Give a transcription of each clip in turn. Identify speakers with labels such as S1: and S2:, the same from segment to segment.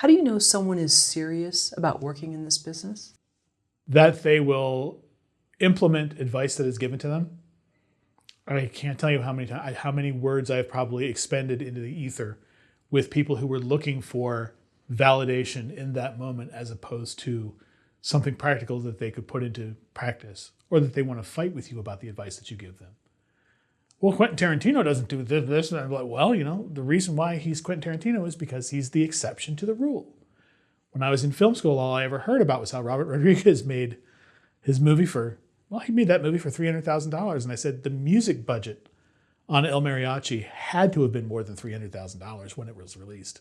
S1: How do you know someone is serious about working in this business?
S2: That they will implement advice that is given to them. I can't tell you how many words I've probably expended into the ether with people who were looking for validation in that moment as opposed to something practical that they could put into practice, or that they want to fight with you about the advice that you give them. Well, Quentin Tarantino doesn't do this. And I'm like, well, the reason why he's Quentin Tarantino is because he's the exception to the rule. When I was in film school, all I ever heard about was how Robert Rodriguez made his movie he made that movie for $300,000. And I said the music budget on El Mariachi had to have been more than $300,000 when it was released.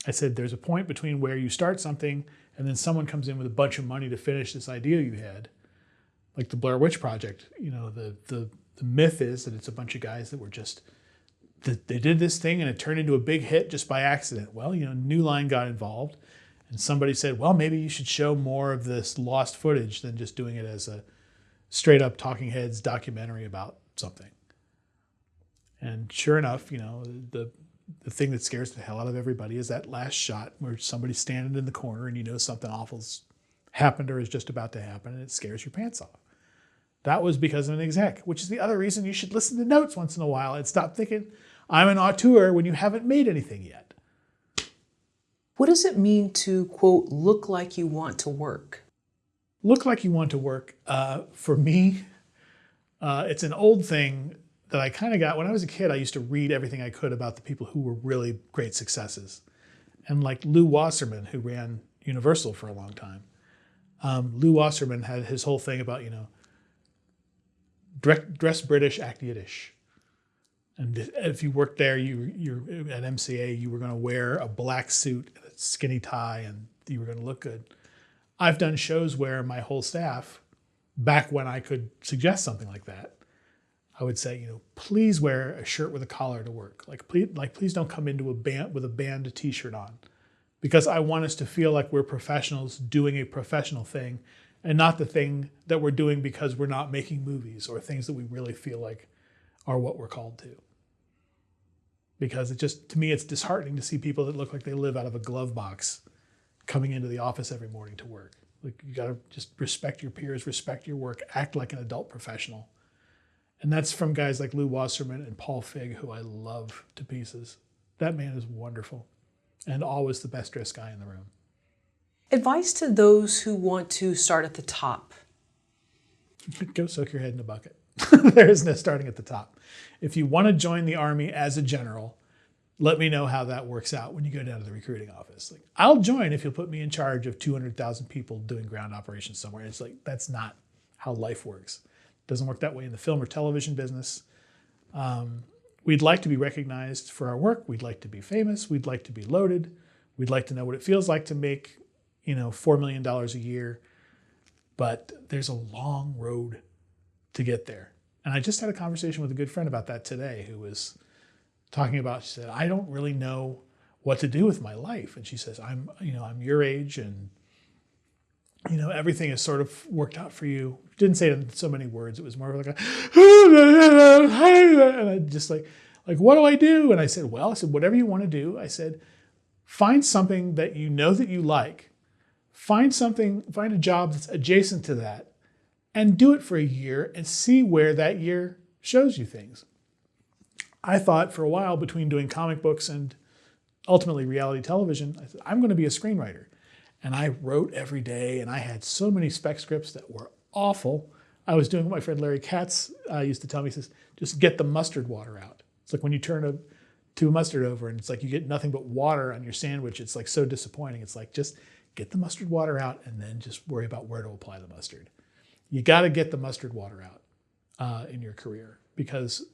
S2: I said, there's a point between where you start something and then someone comes in with a bunch of money to finish this idea you had. Like the Blair Witch Project, the myth is that it's a bunch of guys that were they did this thing and it turned into a big hit just by accident. Well, New Line got involved and somebody said, well, maybe you should show more of this lost footage than just doing it as a straight up talking heads documentary about something. And sure enough, the thing that scares the hell out of everybody is that last shot where somebody's standing in the corner and something awful's happened or is just about to happen and it scares your pants off. That was because of an exec, which is the other reason you should listen to notes once in a while and stop thinking, I'm an auteur when you haven't made anything yet.
S1: What does it mean to, quote, look like you want to work?
S2: Look like you want to work. For me, it's an old thing that I kind of got. When I was a kid, I used to read everything I could about the people who were really great successes. And like Lew Wasserman, who ran Universal for a long time. Lew Wasserman had his whole thing about, dress British, act Yiddish. And if you worked there, you're at MCA, you were going to wear a black suit and a skinny tie and you were going to look good. I've done shows where my whole staff, back when I could suggest something like that, I would say, please wear a shirt with a collar to work. Please don't come into a band with a band t-shirt on, because I want us to feel like we're professionals doing a professional thing and not the thing that we're doing because we're not making movies or things that we really feel like are what we're called to. Because to me, it's disheartening to see people that look like they live out of a glove box coming into the office every morning to work. Like, you gotta just respect your peers, respect your work, act like an adult professional. And that's from guys like Lew Wasserman and Paul Fig, who I love to pieces. That man is wonderful and always the best dressed guy in the room.
S1: Advice to those who want to start at the top.
S2: Go soak your head in a bucket. There is no starting at the top. If you want to join the Army as a general, let me know how that works out when you go down to the recruiting office. Like, I'll join if you'll put me in charge of 200,000 people doing ground operations somewhere. It's like, that's not how life works. It doesn't work that way in the film or television business. We'd like to be recognized for our work. We'd like to be famous. We'd like to be loaded. We'd like to know what it feels like to make, $4 million a year. But there's a long road to get there. And I just had a conversation with a good friend about that today, who was talking about, she said, I don't really know what to do with my life. And she says, I'm your age and, everything is sort of worked out for you. Didn't say it in so many words. It was more like and I just like, what do I do? And I said, whatever you want to do. I said, find something that you know that you like. Find a job that's adjacent to that and do it for a year and see where that year shows you things. I thought for a while, between doing comic books and ultimately reality television, I said, I'm going to be a screenwriter. And I wrote every day, and I had so many spec scripts that were awful. I was doing what my friend Larry Katz used to tell me. He says, just get the mustard water out. It's like when you turn a tube of mustard over and it's like you get nothing but water on your sandwich. It's like so disappointing. It's like, just get the mustard water out and then just worry about where to apply the mustard. You got to get the mustard water out in your career, because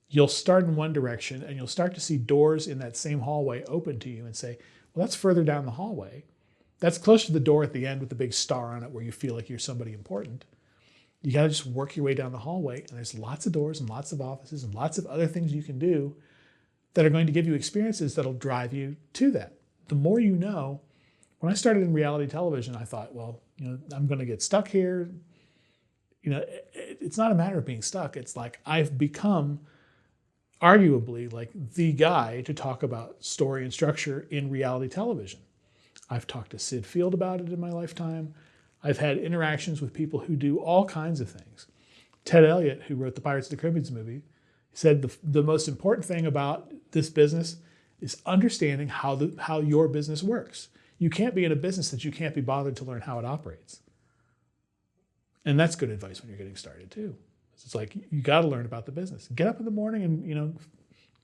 S2: you'll start in one direction and you'll start to see doors in that same hallway open to you and say, well, that's further down the hallway. That's close to the door at the end with the big star on it where you feel like you're somebody important. You got to just work your way down the hallway, and there's lots of doors and lots of offices and lots of other things you can do that are going to give you experiences that'll drive you to that. The more you know. When I started in reality television, I thought, I'm going to get stuck here. It's not a matter of being stuck. It's like I've become arguably like the guy to talk about story and structure in reality television. I've talked to Sid Field about it in my lifetime. I've had interactions with people who do all kinds of things. Ted Elliott, who wrote the Pirates of the Caribbean movie, said the most important thing about this business is understanding how your business works. You can't be in a business that you can't be bothered to learn how it operates. And that's good advice when you're getting started too. It's like, you got to learn about the business. Get up in the morning and,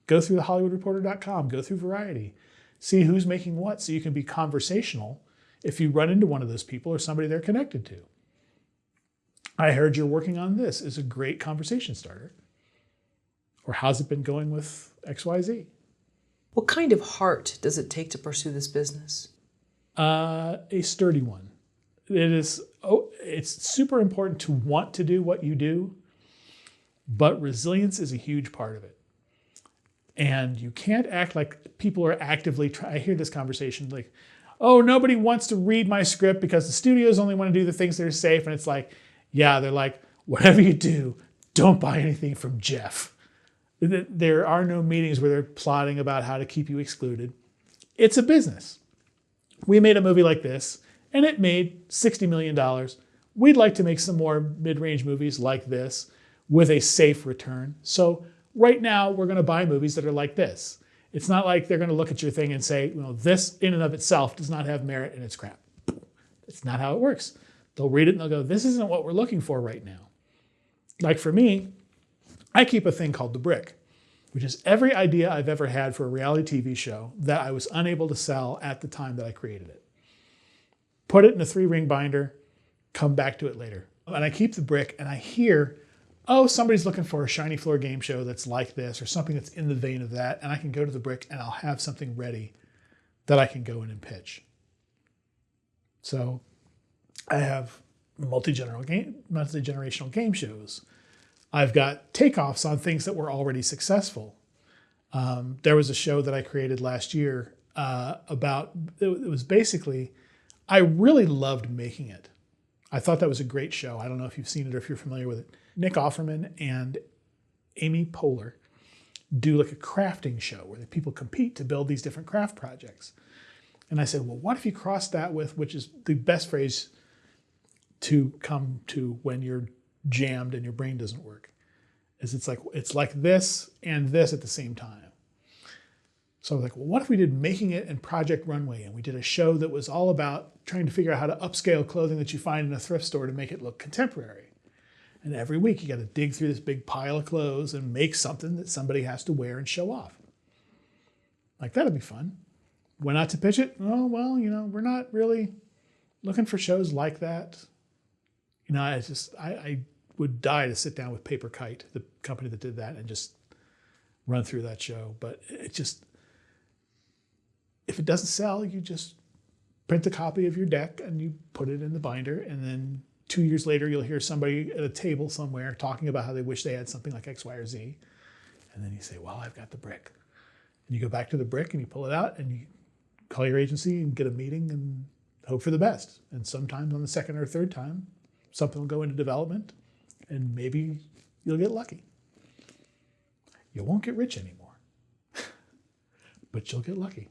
S2: go through the HollywoodReporter.com, go through Variety, see who's making what so you can be conversational if you run into one of those people or somebody they're connected to. I heard you're working on this is a great conversation starter. Or how's it been going with XYZ?
S1: What kind of heart does it take to pursue this business?
S2: A sturdy one. It's super important to want to do what you do, but resilience is a huge part of it. And you can't act like people are actively I hear this conversation like, oh, nobody wants to read my script because the studios only want to do the things that are safe. And it's like, yeah, they're like, whatever you do, don't buy anything from Jeff. There are no meetings where they're plotting about how to keep you excluded. It's a business. We made a movie like this, and it made $60 million. We'd like to make some more mid-range movies like this with a safe return. So right now, we're going to buy movies that are like this. It's not like they're going to look at your thing and say, this in and of itself does not have merit and it's crap. It's not how it works. They'll read it and they'll go, this isn't what we're looking for right now. Like for me, I keep a thing called The Brick, which is every idea I've ever had for a reality TV show that I was unable to sell at the time that I created it. Put it in a 3-ring binder, come back to it later. And I keep The Brick and I hear, oh, somebody's looking for a shiny floor game show that's like this or something that's in the vein of that. And I can go to The Brick and I'll have something ready that I can go in and pitch. So I have multi-generational game shows. I've got takeoffs on things that were already successful. There was a show that I created last year it was basically, I really loved making it. I thought that was a great show. I don't know if you've seen it or if you're familiar with it. Nick Offerman and Amy Poehler do like a crafting show where the people compete to build these different craft projects. And I said, well, what if you cross that with, which is the best phrase to come to when you're jammed and your brain doesn't work, is it's like this and this at the same time. So I was like, well, what if we did Making It and Project Runway? And we did a show that was all about trying to figure out how to upscale clothing that you find in a thrift store to make it look contemporary. And every week you got to dig through this big pile of clothes and make something that somebody has to wear and show off. Like, that'd be fun. When not to pitch it? Oh, well, we're not really looking for shows like that. I would die to sit down with Paper Kite, the company that did that, and just run through that show. But if it doesn't sell, you just print a copy of your deck and you put it in the binder, and then 2 years later, you'll hear somebody at a table somewhere talking about how they wish they had something like X, Y, or Z. And then you say, well, I've got The Brick. And you go back to The Brick and you pull it out and you call your agency and get a meeting and hope for the best. And sometimes on the second or third time, something will go into development and maybe you'll get lucky. You won't get rich anymore, but you'll get lucky.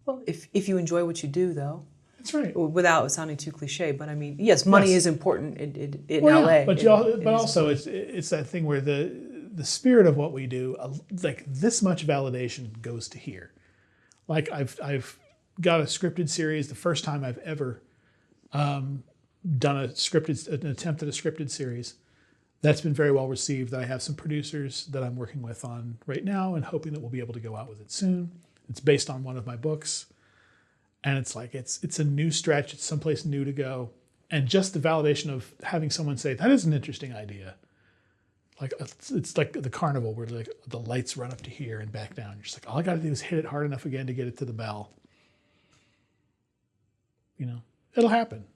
S1: Well, if you enjoy what you do, though.
S2: That's right.
S1: Without sounding too cliche, but I mean, yes, money is important in LA.
S2: Yeah, but also it's that thing where the spirit of what we do, like this much validation goes to here. Like I've got a scripted series, the first time I've ever done an attempt at a scripted series. That's been very well received. I have some producers that I'm working with on right now and hoping that we'll be able to go out with it soon. It's based on one of my books. And it's like, it's a new stretch. It's someplace new to go. And just the validation of having someone say, that is an interesting idea. Like, it's like the carnival where like the lights run up to here and back down. You're just like, all I got to do is hit it hard enough again to get it to the bell. It'll happen.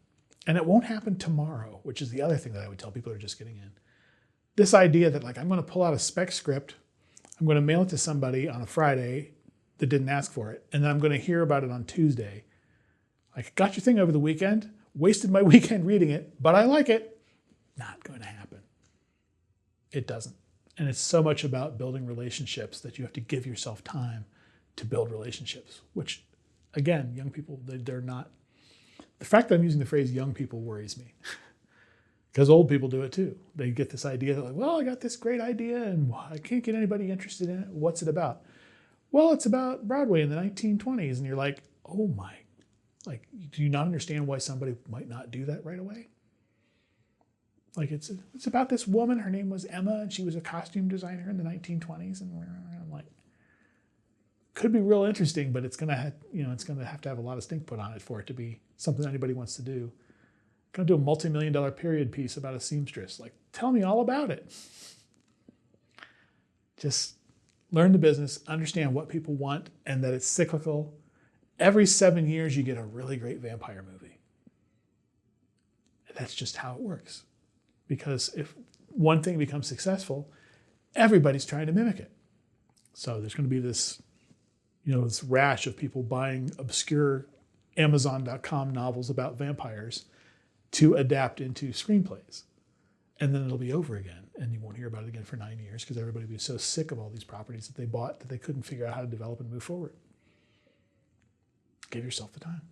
S2: And it won't happen tomorrow, which is the other thing that I would tell people who are just getting in. This idea that like, I'm going to pull out a spec script, I'm going to mail it to somebody on a Friday that didn't ask for it, and then I'm going to hear about it on Tuesday. Like, got your thing over the weekend, wasted my weekend reading it, but I like it. Not going to happen. It doesn't. And it's so much about building relationships that you have to give yourself time to build relationships, which again, young people, they're not. The fact that I'm using the phrase young people worries me because old people do it too. They get this idea, they're like, well, I got this great idea and I can't get anybody interested in it. What's it about? Well, it's about Broadway in the 1920s. And you're like, oh my, like, do you not understand why somebody might not do that right away? Like it's about this woman, her name was Emma, and she was a costume designer in the 1920s. And I'm like, could be real interesting, but it's gonna have to have a lot of stink put on it for it to be something anybody wants to do. Gonna do a multi-million-dollar period piece about a seamstress. Like, tell me all about it. Just learn the business, understand what people want, and that it's cyclical. Every 7 years, you get a really great vampire movie. And that's just how it works. Because if one thing becomes successful, everybody's trying to mimic it. So there's going to be this, this rash of people buying obscure Amazon.com novels about vampires to adapt into screenplays. And then it'll be over again. And you won't hear about it again for 9 years because everybody will be so sick of all these properties that they bought that they couldn't figure out how to develop and move forward. Give yourself the time.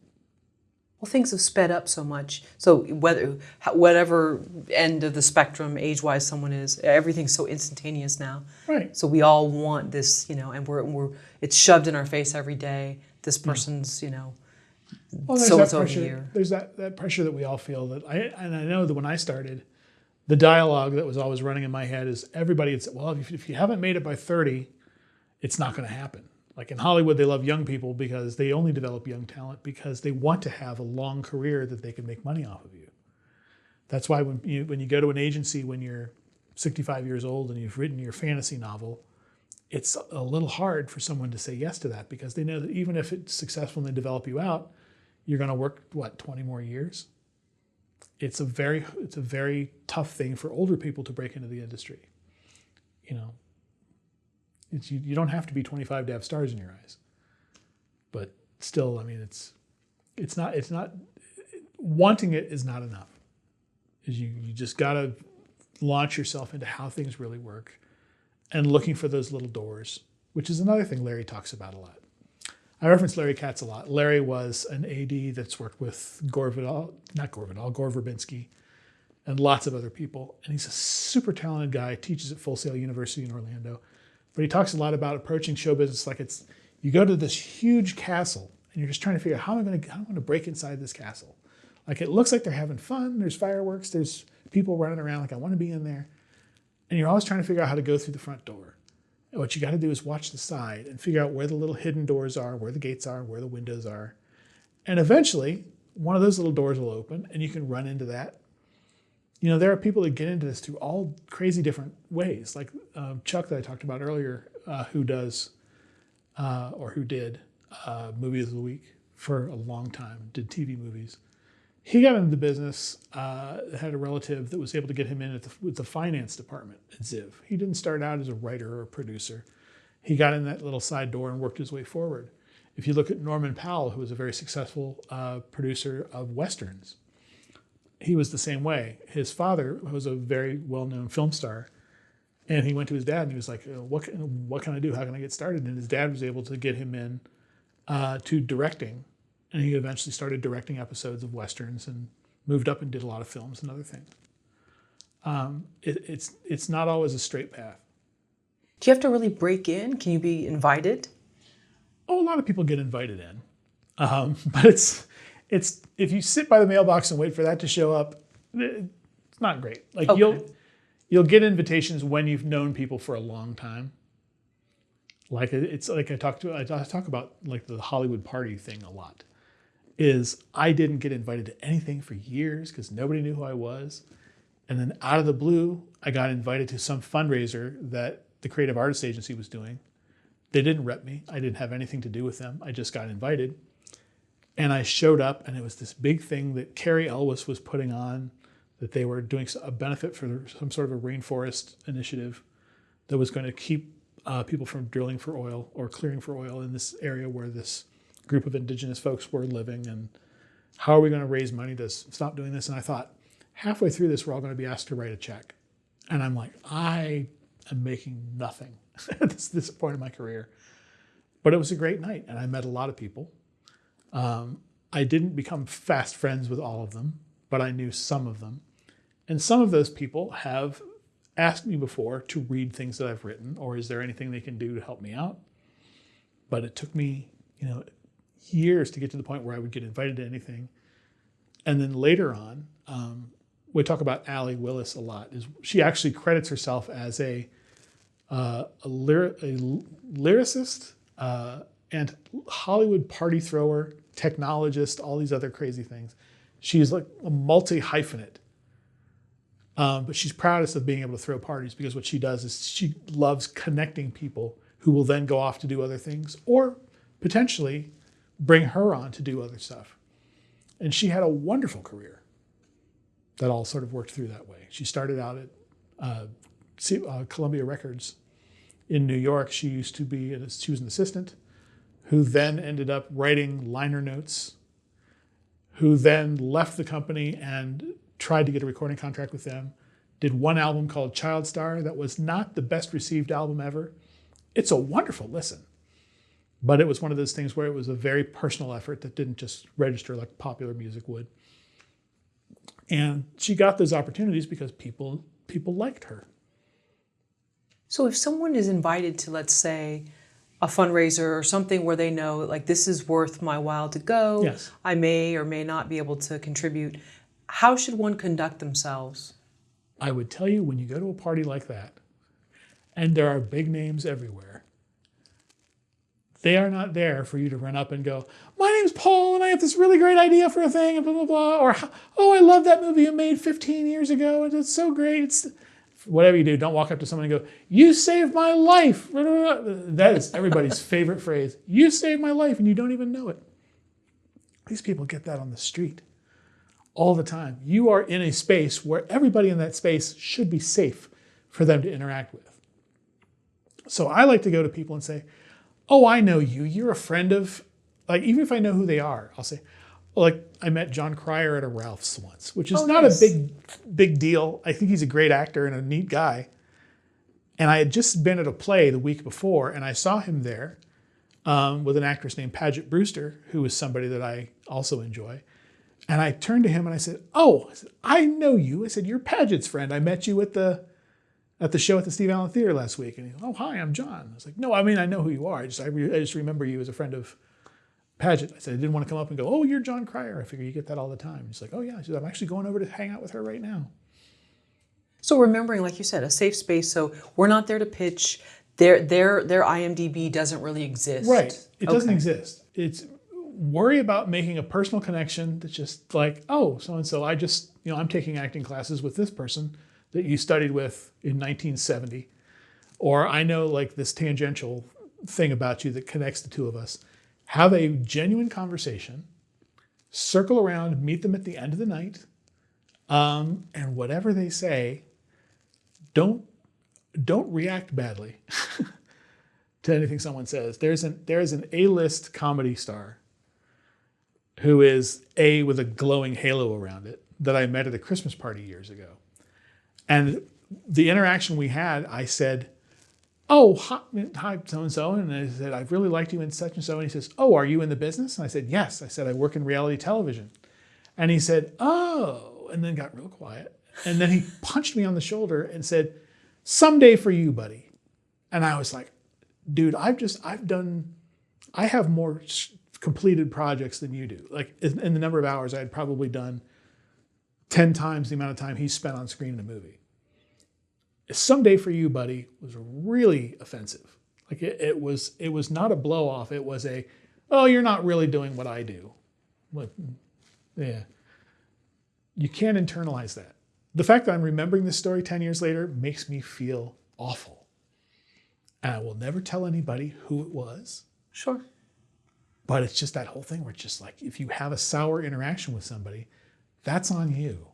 S1: Well, things have sped up so much. So whatever end of the spectrum, age-wise, someone is, everything's so instantaneous now.
S2: Right.
S1: So we all want this, and it's shoved in our face every day. This person's,
S2: well,
S1: so and so of the year.
S2: There's that pressure that we all feel. I know that when I started, the dialogue that was always running in my head is everybody had said, well, if you haven't made it by 30, it's not going to happen. Like in Hollywood, they love young people because they only develop young talent because they want to have a long career that they can make money off of you. That's why when you go to an agency when you're 65 years old and you've written your fantasy novel, it's a little hard for someone to say yes to that because they know that even if it's successful and they develop you out, you're going to work, 20 more years? It's a very tough thing for older people to break into the industry. You don't have to be 25 to have stars in your eyes, but still, I mean, it's not wanting it is not enough. You just got to launch yourself into how things really work and looking for those little doors, which is another thing Larry talks about a lot. I reference Larry Katz a lot. Larry was an AD that's worked with Gore Verbinski, and lots of other people. And he's a super talented guy, teaches at Full Sail University in Orlando. But he talks a lot about approaching show business like you go to this huge castle and you're just trying to figure out how am I going to break inside this castle. Like it looks like they're having fun. There's fireworks. There's people running around. Like I want to be in there. And you're always trying to figure out how to go through the front door. And what you got to do is watch the side and figure out where the little hidden doors are, where the gates are, where the windows are. And eventually one of those little doors will open and you can run into that. There are people that get into this through all crazy different ways. Like Chuck that I talked about earlier, who did Movie of the Week for a long time, did TV movies. He got into the business, had a relative that was able to get him in with the finance department at Ziv. He didn't start out as a writer or a producer. He got in that little side door and worked his way forward. If you look at Norman Powell, who was a very successful producer of Westerns, he was the same way. His father was a very well-known film star, and he went to his dad and he was like, what can I do? How can I get started? And his dad was able to get him in to directing, and he eventually started directing episodes of Westerns and moved up and did a lot of films and other things. It's not always a straight path.
S1: Do you have to really break in? Can you be invited?
S2: Oh, a lot of people get invited in, but it's if you sit by the mailbox and wait for that to show up, it's not great. Like okay. You'll get invitations when you've known people for a long time. Like it's like I talk about like the Hollywood party thing a lot. Is I didn't get invited to anything for years because nobody knew who I was, and then out of the blue, I got invited to some fundraiser that the Creative Artists Agency was doing. They didn't rep me. I didn't have anything to do with them. I just got invited. And I showed up, and it was this big thing that Carrie Elwes was putting on, that they were doing a benefit for some sort of a rainforest initiative that was going to keep people from drilling for oil or clearing for oil in this area where this group of indigenous folks were living. And how are we going to raise money to stop doing this? And I thought, halfway through this, we're all going to be asked to write a check. And I'm like, I am making nothing at this point in my career. But it was a great night, and I met a lot of people. I didn't become fast friends with all of them, but I knew some of them. And some of those people have asked me before to read things that I've written, or is there anything they can do to help me out? But it took me, years to get to the point where I would get invited to anything. And then later on, we talk about Allie Willis a lot. She actually credits herself as a lyricist and Hollywood party thrower, technologist, all these other crazy things. She's like a multi-hyphenate. But she's proudest of being able to throw parties, because what she does is she loves connecting people who will then go off to do other things or potentially bring her on to do other stuff. And she had a wonderful career that all sort of worked through that way. She started out at Columbia Records in New York. She was an assistant who then ended up writing liner notes, who then left the company and tried to get a recording contract with them, did one album called Child Star that was not the best received album ever. It's a wonderful listen, but it was one of those things where it was a very personal effort that didn't just register like popular music would. And she got those opportunities because people liked her.
S1: So if someone is invited to, let's say, a fundraiser or something where they know, like, this is worth my while to go,
S2: Yes.
S1: I may or may not be able to contribute, how should one conduct themselves?
S2: I would tell you, when you go to a party like that, and there are big names everywhere, they are not there for you to run up and go, my name's Paul and I have this really great idea for a thing and blah, blah, blah. Or, oh, I love that movie you made 15 years ago and it's so great. Whatever you do, don't walk up to someone and go, you saved my life. That is everybody's favorite phrase. You saved my life and you don't even know it. These people get that on the street all the time. You are in a space where everybody in that space should be safe for them to interact with. So I like to go to people and say, oh, I know you. You're a friend of, like, even if I know who they are, I'll say, like, I met John Cryer at a Ralph's once, which is not
S1: nice.
S2: a big deal. I think he's a great actor and a neat guy. And I had just been at a play the week before, and I saw him there with an actress named Paget Brewster, who is somebody that I also enjoy. And I turned to him and I said, oh, I know you. I said, you're Paget's friend. I met you at the show at the Steve Allen Theater last week. And he goes, oh, hi, I'm John. I was like, no, I mean, I know who you are. I just remember you as a friend of Paget. I said, I didn't want to come up and go, oh, you're John Cryer. I figure you get that all the time. He's like, oh, yeah. I said, I'm actually going over to hang out with her right now.
S1: So remembering, like you said, a safe space. So we're not there to pitch. Their IMDb doesn't really exist.
S2: Right. It doesn't exist. It's worry about making a personal connection that's just like, oh, so-and-so, I'm taking acting classes with this person that you studied with in 1970. Or I know like this tangential thing about you that connects the two of us. Have a genuine conversation, circle around, meet them at the end of the night, and whatever they say, don't react badly to anything someone says. There's an A-list comedy star who is with a glowing halo around it that I met at a Christmas party years ago. And the interaction we had, I said, oh, hi, so-and-so. And I said, I've really liked you in such and so. And he says, oh, are you in the business? And I said, yes. I said, I work in reality television. And he said, oh, and then got real quiet. And then he punched me on the shoulder and said, someday for you, buddy. And I was like, dude, I have more completed projects than you do. Like in the number of hours, I had probably done 10 times the amount of time he spent on screen in a movie. Someday for you, buddy, was really offensive. Like it was not a blow off. It was oh, you're not really doing what I do. But, yeah. You can't internalize that. The fact that I'm remembering this story 10 years later makes me feel awful. And I will never tell anybody who it was.
S1: Sure.
S2: But it's just that whole thing where it's just like, if you have a sour interaction with somebody, that's on you.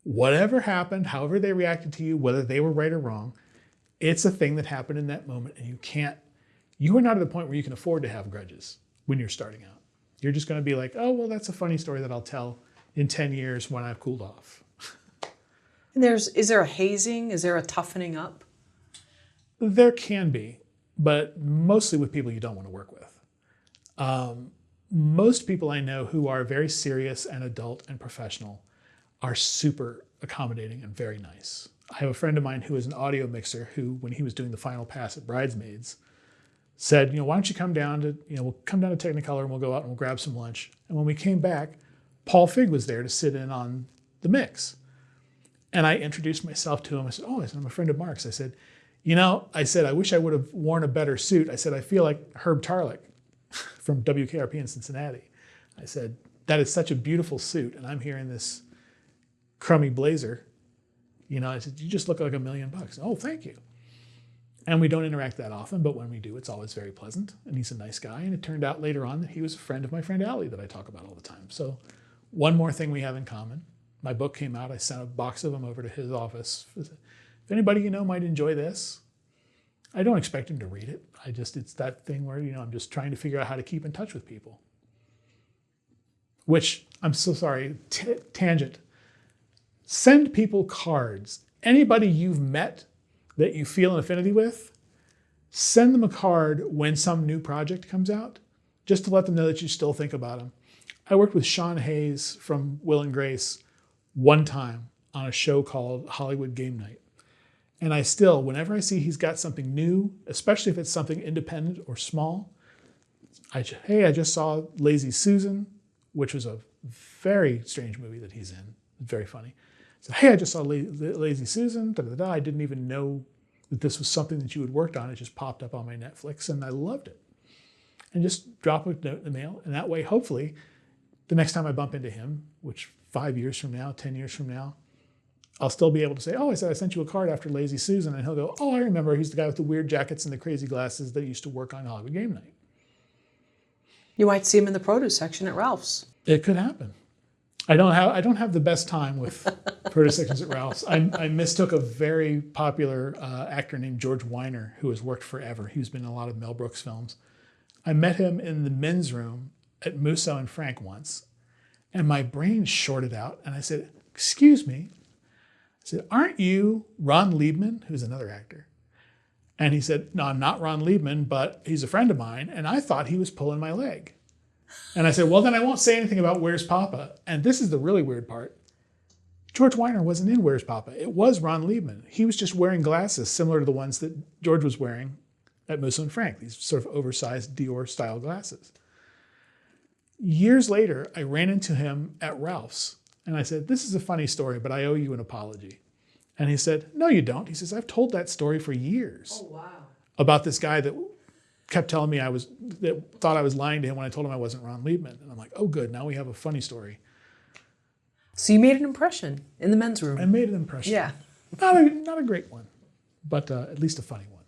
S2: Whatever happened, however they reacted to you, whether they were right or wrong, it's a thing that happened in that moment. And you are not at a point where you can afford to have grudges when you're starting out. You're just going to be like, oh, well, that's a funny story that I'll tell in 10 years when I've cooled off.
S1: And is there a hazing? Is there a toughening up?
S2: There can be, but mostly with people you don't want to work with. most people I know who are very serious and adult and professional are super accommodating and very nice. I have a friend of mine who is an audio mixer who, when he was doing the final pass at Bridesmaids, said, why don't you come down to, we'll come down to Technicolor and we'll go out and we'll grab some lunch. And when we came back, Paul Fig was there to sit in on the mix. And I introduced myself to him. I said, I'm a friend of Mark's. I said, I wish I would have worn a better suit. I said, I feel like Herb Tarlick from WKRP in Cincinnati. I said, that is such a beautiful suit. And I'm here in this crummy blazer. I said, you just look like $1 million. Oh, thank you. And we don't interact that often, but when we do, it's always very pleasant. And he's a nice guy. And it turned out later on that he was a friend of my friend Allie that I talk about all the time. So one more thing we have in common. My book came out. I sent a box of them over to his office. If anybody might enjoy this, I don't expect him to read it. It's that thing where, I'm just trying to figure out how to keep in touch with people. Which, I'm so sorry, tangent. Send people cards. Anybody you've met that you feel an affinity with, send them a card when some new project comes out, just to let them know that you still think about them. I worked with Sean Hayes from Will and Grace one time on a show called Hollywood Game Night. And I still, whenever I see he's got something new, especially if it's something independent or small, I just saw Lazy Susan, which was a very strange movie that he's in. Very funny. So, I just saw Lazy Susan, I didn't even know that this was something that you had worked on. It just popped up on my Netflix and I loved it. And just drop a note in the mail. And that way, hopefully, the next time I bump into him, which 5 years from now, 10 years from now, I'll still be able to say, I sent you a card after Lazy Susan. And he'll go, I remember. He's the guy with the weird jackets and the crazy glasses that used to work on Hollywood Game Night.
S1: You might see him in the produce section at Ralph's.
S2: It could happen. I don't have the best time with produce sections at Ralph's. I mistook a very popular actor named George Weiner, who has worked forever. He's been in a lot of Mel Brooks films. I met him in the men's room at Musso and Frank once, and my brain shorted out, and I said, excuse me. I said, aren't you Ron Liebman, who's another actor? And he said, no, I'm not Ron Liebman, but he's a friend of mine, and I thought he was pulling my leg. And I said, well, then I won't say anything about Where's Papa. And this is the really weird part. George Weiner wasn't in Where's Papa. It was Ron Liebman. He was just wearing glasses similar to the ones that George was wearing at Musso and Frank, these sort of oversized Dior-style glasses. Years later, I ran into him at Ralph's. And I said, this is a funny story, but I owe you an apology. And he said, no, you don't. He says, I've told that story for years. Oh, wow. About this guy that kept telling me that thought I was lying to him when I told him I wasn't Ron Liebman. And I'm like, oh, good. Now we have a funny story.
S1: So you made an impression in the men's room.
S2: I made an impression.
S1: Yeah.
S2: Not a great one, but at least a funny one.